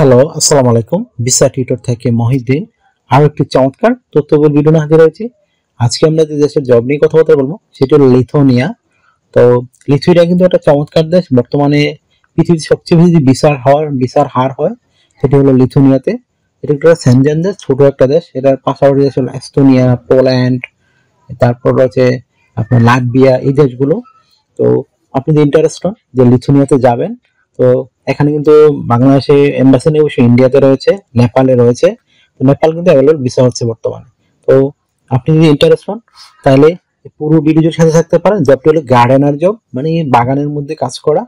Hello, আসসালামু আলাইকুম। Visa tutor থেকে মহিউদ্দিন আরো একটি চমৎকার তথ্যবহুল ভিডিও নিয়ে হাজির হয়েছি। আজকে আমরা যে দেশের জব নিয়ে কথাবার্তা বলবো সেটি হলো লিথুয়ানিয়া। তো লিথুয়ানিয়া কিন্তু একটা চমৎকার দেশ। বর্তমানে পৃথিবীর সবচেয়ে বেশি ভিসার হার হয় সেটি হলো লিথুয়ানিয়াতে। এটা একটা সেনজেন দেশ, ছোট একটা দেশ। এটার পাশাপাশি দেশ হলো এস্তোনিয়া, পোল্যান্ড, তারপর রয়েছে আপনার লাটভিয়া, এই দেশগুলো। তো আপনি যদি ইন্টারেস্টেড যে লিথুয়ানিয়াতে যাবেন, তো এখানে কিন্তু বাংলাদেশে এম্বাসি নেই, অবশ্যই ইন্ডিয়াতে রয়েছে, নেপালে রয়েছে। তো নেপাল কিন্তু অ্যাভেলেবল ভিসা হচ্ছে বর্তমানে। তো আপনি যদি ইন্টারেস্ট হন তাহলে পুরো ভিডিওর সাথে থাকতে পারেন। জবটি হলো গার্ডেনার জব, মানে বাগানের মধ্যে কাজ করা।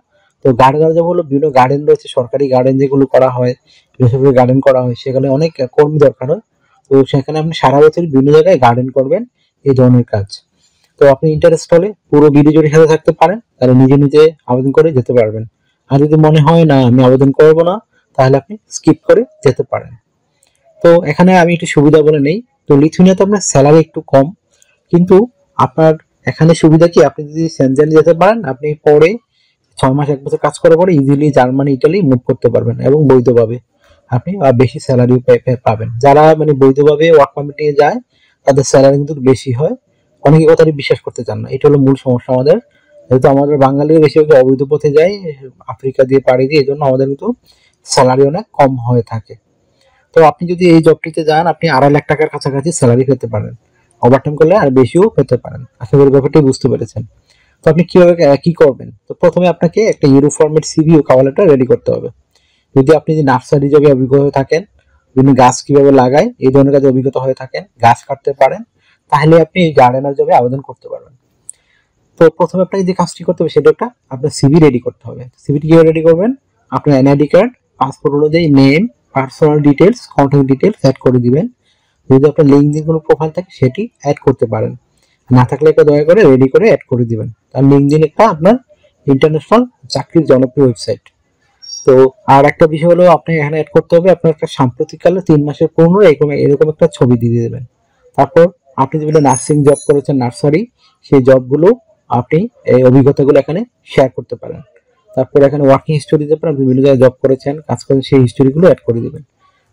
তো গার্ডেনার জব হলো বিভিন্ন গার্ডেন রয়েছে, সরকারি গার্ডেন যেগুলো করা হয়, বেসরকারি গার্ডেন করা হয়, সেখানে অনেক কর্মী দরকার হয়। তো সেখানে আপনি সারা বছর বিভিন্ন জায়গায় গার্ডেন করবেন, এই ধরনের কাজ। তো আপনি ইন্টারেস্ট হলে পুরো ভিডিও জুড়ে সাথে থাকতে পারেন, তাহলে নিজে নিজে আবেদন করে যেতে পারবেন। আর যদি মনে হয় না আমি আবেদন করব না, তাহলে আপনি স্কিপ করে যেতে পারেন। তো এখানে আমি একটু সুবিধা বলে নেই। তো লিথুয়ানিয়াতে আপনার স্যালারি একটু কম, কিন্তু আপনার এখানে সুবিধা কি, আপনি যদি সেনজেন যেতে পারেন, আপনি পরে 6 মাস 1 বছর কাজ করার পরে ইজিলি জার্মানি, ইটালি মুভ করতে পারবেন এবং বৈধভাবে আপনি বেশি স্যালারি পাবেন। যারা মানে বৈধভাবে ওয়ার্ক পারমিট নিয়ে যায় তাদের স্যালারি কিন্তু বেশি হয়। অনেকে কথাটি বিশ্বাস করতে চান না, এটা হলো মূল সমস্যা আমাদের। যেহেতু আমাদের বাঙালিও বেশিরভাগ অবৈধ পথে যায়, আফ্রিকা দিয়ে পাড়ি দিয়ে, এই জন্য আমাদের কিন্তু স্যালারি অনেক কম হয়ে থাকে। তো আপনি যদি এই জবটিতে যান, আপনি 2.5 লাখ টাকার কাছাকাছি স্যালারি পেতে পারেন। ওভারটাইম করলে আর বেশিও পেতে পারেন। আশা করি ব্যাপারটি বুঝতে পেরেছেন। তো আপনি কিভাবে কি করবেন? তো প্রথমে আপনাকে একটা ইউরো ফরম্যাট সিভি ও কভার লেটার রেডি করতে হবে। যদি আপনি যে নার্সারি জবে অভিজ্ঞ হয়ে থাকেন, বিভিন্ন গাছ কিভাবে লাগায় এই ধরনের কাজে অভিজ্ঞতা হয়ে থাকেন, গাছ কাটতে পারেন, তাহলে আপনি এই গার্ডেনার জবে আবেদন করতে পারবেন। তো প্রথমে আপনাকে যে কাজটি করতে হবে সেটা একটা আপনার সিভি রেডি করতে হবে। সিভিটি কিভাবে রেডি করবেন? আপনার এনআইডি কার্ড, পাসপোর্ট অনুযায়ী name, personal details, contact details add করে দিবেন। যদি আপনার লিঙ্কডিন কোনো প্রোফাইল থাকে সেটি অ্যাড করতে পারেন, না থাকলে একটা দয়া করে রেডি করে অ্যাড করে দিবেন। আর লিঙ্কডিন একটা আপনার ইন্টারন্যাশনাল চাকরির জনপ্রিয় ওয়েবসাইট। তো আর একটা বিষয় হলো, আপনি এখানে অ্যাড করতে হবে আপনার একটা সাম্প্রতিককালে 3 মাসের পুরনো এরকম একটা ছবি দিয়ে দেবেন। তারপর আপনি যেগুলো নার্সিং জব করেছেন, নার্সারি, সেই জবগুলো আপনি এই অভিজ্ঞতাগুলো এখানে শেয়ার করতে পারেন। তারপর এখানে ওয়ার্কিং হিস্টোরি দেবেন, আপনি বিভিন্ন জায়গায় জব করেছেন, কাজ করেছেন, সেই হিস্টোরিগুলো অ্যাড করে দিবেন।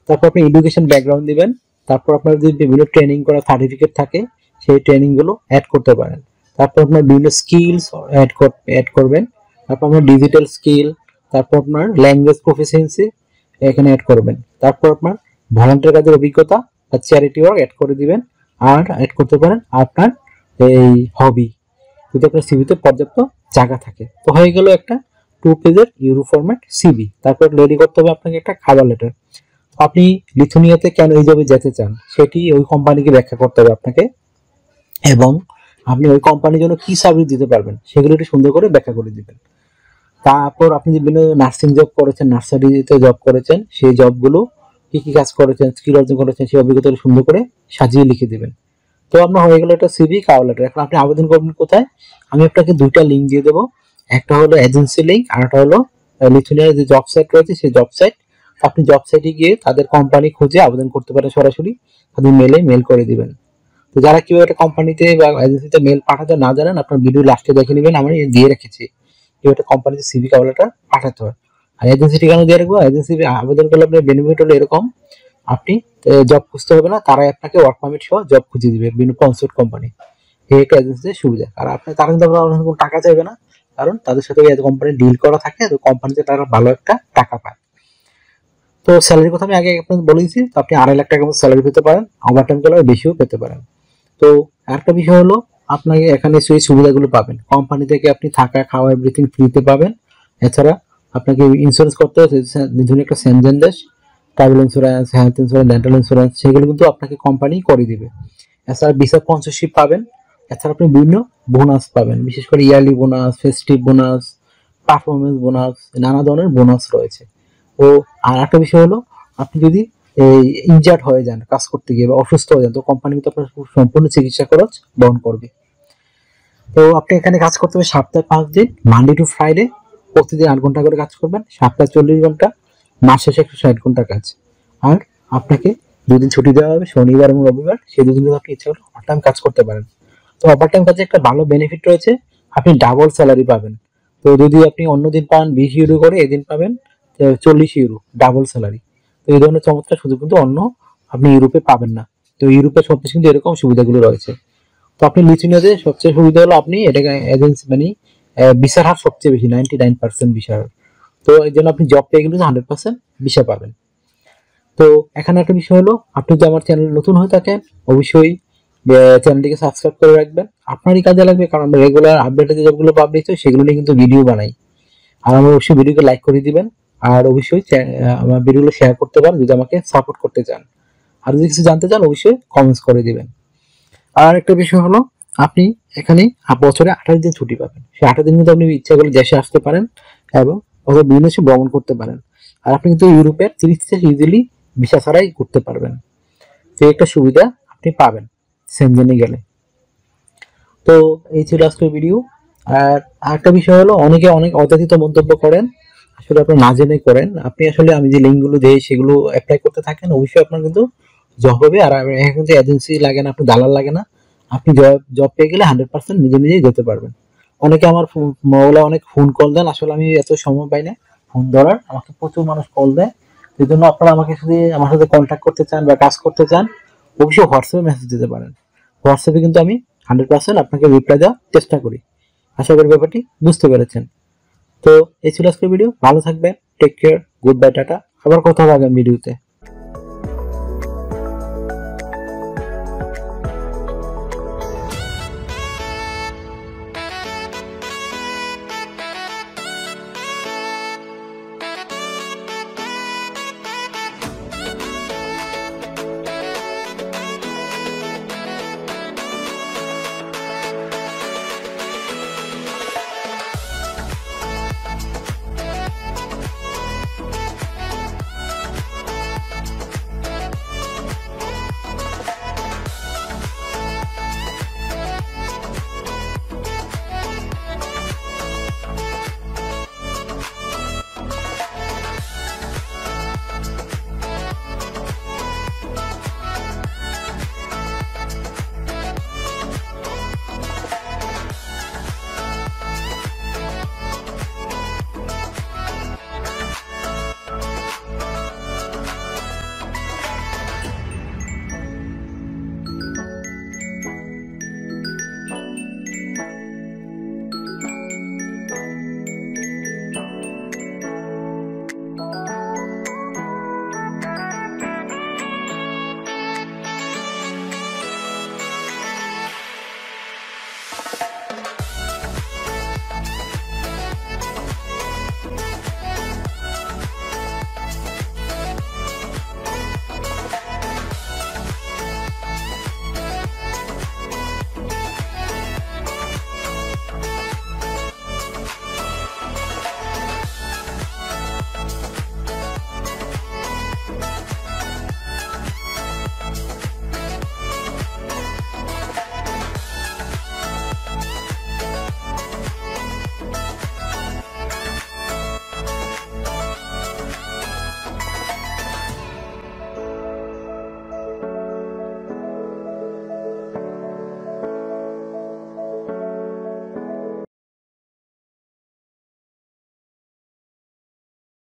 তারপর আপনি এডুকেশন ব্যাকগ্রাউন্ড দিবেন। তারপর আপনার যদি বিভিন্ন ট্রেনিং করা সার্টিফিকেট থাকে সেই ট্রেনিংগুলো অ্যাড করতে পারেন। তারপর আপনার বিভিন্ন স্কিলস অ্যাড করবেন। তারপর আপনার ডিজিটাল স্কিল, তারপর আপনার ল্যাঙ্গুয়েজ প্রফিসিয়েন্সি এখানে অ্যাড করবেন। তারপর আপনার ভলান্টিয়ার কাজের অভিজ্ঞতা বা চ্যারিটি ওয়ার্ক অ্যাড করে দিবেন। আর অ্যাড করতে পারেন আপনার এই হবি, যদি আপনার সিভিতে পর্যাপ্ত জায়গা থাকে। তো হয়ে গেল একটা 2 পেজের ইউরো ফরম্যাট সিভি। তারপর রেডি করতে হবে আপনাকে একটা খাবার লেটার। আপনি লিথুয়ানিয়াতে কেন এই জবে যেতে চান সেটি ওই কোম্পানিকে ব্যাখ্যা করতে হবে আপনাকে, এবং আপনি ওই কোম্পানির জন্য কি সার্ভিস দিতে পারবেন সেগুলো একটু সুন্দর করে ব্যাখ্যা করে দিবেন। তারপর আপনি যে বিভিন্ন নার্সিং জব করেছেন, নার্সারিতে জব করেছেন, সেই জবগুলো কি কি কাজ করেছেন, স্কিল অর্জন করেছেন, সেই অভিজ্ঞতাগুলো সুন্দর করে সাজিয়ে লিখে দিবেন। তো আপনার হয়ে গেল একটা সিভি কভার লেটার। এখন আপনি আবেদন করবেন কোথায়? আমি আপনাকে 2টা লিঙ্ক দিয়ে দেবো। একটা হলো এজেন্সি লিঙ্ক, আর একটা হলো লিথুয়ানিয়ার যে জব সাইট রয়েছে সেই জব সাইট। আপনি জব সাইটে গিয়ে তাদের কোম্পানি খুঁজে আবেদন করতে পারেন সরাসরি, তাদের মেল করে দিবেন। তো যারা কিভাবে একটা কোম্পানিতে বা এজেন্সিতে মেল পাঠাতে না জানেন, আপনার ভিডিও লাস্টে দেখে নেবেন, আমি দিয়ে রেখেছি কিভাবে একটা কোম্পানিতে সিভি কভার লেটার পাঠাতে হয়। আর এজেন্সি ঠিকানা দিয়ে রাখবো। এজেন্সি আবেদন করলে আপনার বেনিফিট হলো এরকম, আপনি জব খুঁজতে হবে না, তারাই আপনাকে ওয়ার্ক পারমিট সহ জব খুঁজে দিবে, বিভিন্ন কনসাল্ট কোম্পানি। এই একটা এজেন্সির সুবিধা। আর আপনি তারা কিন্তু আপনার কোনো টাকা চাইবে না, কারণ তাদের সাথে কোম্পানি ডিল করা থাকে, তো কোম্পানিতে তারা ভালো একটা টাকা পায়। তো স্যালারির কথা আমি আগে আপনাকে বলে দিচ্ছি। তো আপনি 2.5 লাখ টাকার মতো স্যালারি পেতে পারেন, ওভারটাইম করলে বেশিও পেতে পারেন। তো আরেকটা বিষয় হলো, আপনাকে এখানে সেই সুবিধাগুলো পাবেন কোম্পানি থেকে, আপনি থাকা খাওয়া এভরিথিং ফ্রিতে পাবেন। এছাড়া আপনাকে ইন্স্যুরেন্স করতে হবে, ধরুন একটা সেনজেন দেশ, travel insurance, health insurance, dental insurance, সেগুলো কিন্তু আপনাকে কোম্পানি করে দিবে। এছাড়া ভিসা স্পন্সরশিপ পাবেন। এছাড়া আপনি বিভিন্ন বোনাস পাবেন, বিশেষ করে yearly bonus, festive bonus, performance bonus, নানা ধরনের বোনাস রয়েছে। ও আর একটা বিষয় হলো, আপনি যদি ইনজার্ড হয়ে যান কাজ করতে গিয়ে বা অসুস্থ হয়ে যান, তো কোম্পানি কিন্তু আপনার সম্পূর্ণ চিকিৎসা খরচ বহন করবে। তো আপনি এখানে কাজ করতে হবে সপ্তাহে 5 দিন, মানডে টু ফ্রাইডে, প্রতিদিন 8 ঘন্টা করে কাজ করবেন, সপ্তাহে 40 ঘন্টা, মাস শেষে 160 ঘন্টা কাজ। আর আপনাকে 2 দিন ছুটি দেওয়া হবে, শনিবার এবং রবিবার। সেই 2 দিন আপনি ইচ্ছা করলে ওভারটাইম কাজ করতে পারেন। তো ওভারটাইম কাজে একটা ভালো বেনিফিট রয়েছে, আপনি ডাবল স্যালারি পাবেন। তো যদি আপনি অন্য দিন পান 20 ইউরো করে, এদিন পাবেন 40 ইউরো, ডাবল স্যালারি। তো এই ধরনের চমৎকার সুযোগ কিন্তু অন্য আপনি ইউরোপে পাবেন না। তো ইউরোপে সবচেয়ে কিন্তু এরকম সুবিধাগুলো রয়েছে। তো আপনি লিথুয়ানিয়াতে সবচেয়ে সুবিধা হলো আপনি এটাকে এজেন্সি মানে ভিসার হার সবচেয়ে বেশি 99% ভিসার। তো এই জন্য আপনি জব পেয়ে গেলে 100% ভিসা পাবেন। তো এখানে একটা বিষয় হলো, আপনি যদি আমার চ্যানেল নতুন হয়ে থাকেন অবশ্যই চ্যানেলটিকে সাবস্ক্রাইব করে রাখবেন। আপনারই কাজে লাগবে, কারণ আমরা রেগুলার আপডেটেড যে জবগুলো পাবলিশ হয় সেগুলো নিয়ে কিন্তু ভিডিও বানাই। আর আমার অবশ্যই ভিডিওকে লাইক করে দিবেন, আর অবশ্যই আমার ভিডিওগুলো শেয়ার করতে পারেন যদি আমাকে সাপোর্ট করতে চান। আর যদি কিছু জানতে চান অবশ্যই কমেন্টস করে দিবেন। আর একটা বিষয় হলো, আপনি এখানে বছরে 28 দিন ছুটি পাবেন। সেই 28 দিন কিন্তু আপনি ইচ্ছা করলে দেশে আসতে পারেন এবং বিভিন্ন দেশে ভ্রমণ করতে পারেন। আর আপনি কিন্তু ইউরোপের 30 দেশ ইজিলি ভিসা ছাড়াই ঘুরতে পারবেন। তো একটা সুবিধা আপনি পাবেন সেনজেনে গেলে। তো এই ছিল আজকের ভিডিও। আর আরেকটা বিষয় হলো, অনেকে অনেক অযাচিত মন্তব্য করেন, আসলে আপনি না জেনে করেন। আপনি আসলে আমি যে লিঙ্কগুলো দিই সেগুলো অ্যাপ্লাই করতে থাকেন, অবশ্যই আপনার কিন্তু জব হবে। আর এখানে কিন্তু এজেন্সি লাগে না, আপনি দালাল লাগে না। আপনি জব পেয়ে গেলে 100% নিজে নিজেই যেতে পারবেন। অনেকে আমার মোবাইলে অনেক ফোন কল দেন, আসলে আমি এত সময় পাই না ফোন ধরার, আমাকে প্রচুর মানুষ কল দেয়। সেই জন্য আপনারা আমাকে যদি আমার সাথে কন্ট্যাক্ট করতে চান বা কাজ করতে চান অবশ্যই হোয়াটসঅ্যাপে মেসেজ দিতে পারেন। হোয়াটসঅ্যাপে কিন্তু আমি 100% আপনাকে রিপ্লাই দেওয়ার চেষ্টা করি। আশা করি ব্যাপারটি বুঝতে পেরেছেন। তো এই ছিল আজকের ভিডিও। ভালো থাকবেন, take care, good bye, tata. আবার কথা হবে আগামী ভিডিওতে।